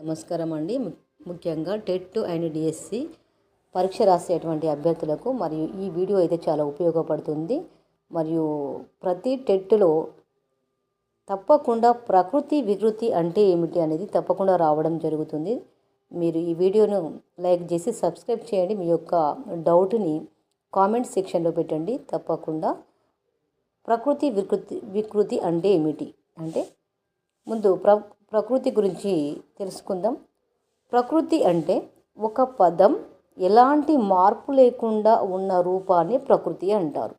నమస్కారం అండి. ముఖ్యంగా టెట్ అండ్ డిఎస్సి పరీక్ష రాసేటువంటి అభ్యర్థులకు మరియు ఈ వీడియో అయితే చాలా ఉపయోగపడుతుంది. మరియు ప్రతి టెట్లో తప్పకుండా ప్రకృతి వికృతి అంటే ఏమిటి అనేది తప్పకుండా రావడం జరుగుతుంది. మీరు ఈ వీడియోను లైక్ చేసి సబ్స్క్రైబ్ చేయండి. మీ యొక్క డౌట్ని కామెంట్ సెక్షన్లో పెట్టండి. తప్పకుండా ప్రకృతి వికృతి అంటే ఏమిటి అంటే ముందు ప్రకృతి గురించి తెలుసుకుందాం. ప్రకృతి అంటే ఒక పదం ఎలాంటి మార్పు లేకుండా ఉన్న రూపాన్ని ప్రకృతి అంటారు.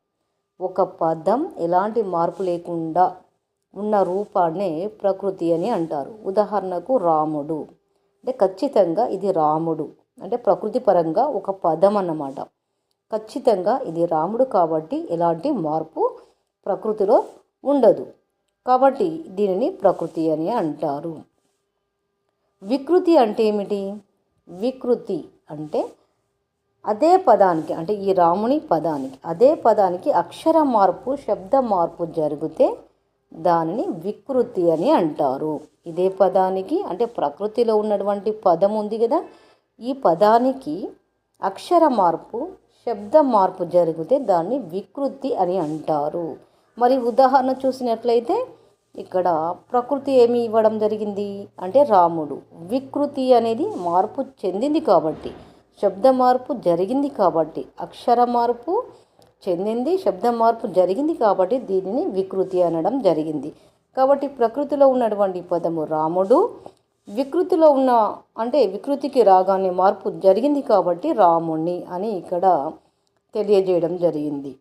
ఒక పదం ఎలాంటి మార్పు లేకుండా ఉన్న రూపాన్నే ప్రకృతి అని అంటారు. ఉదాహరణకు రాముడు అంటే ఖచ్చితంగా ఇది రాముడు అంటే ప్రకృతి పరంగా ఒక పదం అన్నమాట. ఖచ్చితంగా ఇది రాముడు కాబట్టి ఎలాంటి మార్పు ప్రకృతిలో ఉండదు కాబట్టి దీనిని ప్రకృతి అని అంటారు. వికృతి అంటే ఏమిటి? వికృతి అంటే అదే పదానికి అంటే ఈ రాముని పదానికి అదే పదానికి అక్షర మార్పు శబ్ద మార్పు జరిగితే దానిని వికృతి అని అంటారు. ఇదే పదానికి అంటే ప్రకృతిలో ఉన్నటువంటి పదం ఉంది కదా, ఈ పదానికి అక్షర మార్పు శబ్ద మార్పు జరిగితే దాన్ని వికృతి అని అంటారు. మరి ఉదాహరణ చూసినట్లయితే ఇక్కడ ప్రకృతి ఏమి ఇవ్వడం జరిగింది అంటే రాముడు. వికృతి అనేది మార్పు చెందింది కాబట్టి శబ్ద మార్పు జరిగింది కాబట్టి అక్షర మార్పు చెందింది శబ్ద మార్పు జరిగింది కాబట్టి దీనిని వికృతి అనడం జరిగింది. కాబట్టి ప్రకృతిలో ఉన్నటువంటి పదము రాముడు, వికృతిలో ఉన్న అంటే వికృతికి రాగానే మార్పు జరిగింది కాబట్టి రాముణ్ణి అని ఇక్కడ తెలియజేయడం జరిగింది.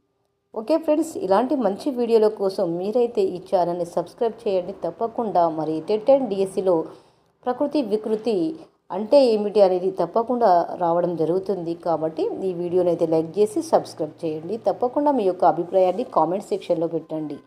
ఓకే ఫ్రెండ్స్, ఇలాంటి మంచి వీడియోల కోసం మీరైతే ఈ ఛానల్ని సబ్స్క్రైబ్ చేయండి తప్పకుండా. మరి టెట్ అండ్ డిఎస్సిలో ప్రకృతి వికృతి అంటే ఏమిటి అనేది తప్పకుండా రావడం జరుగుతుంది. కాబట్టి ఈ వీడియోని అయితే లైక్ చేసి సబ్స్క్రైబ్ చేయండి. తప్పకుండా మీ యొక్క అభిప్రాయాన్ని కామెంట్ సెక్షన్లో పెట్టండి.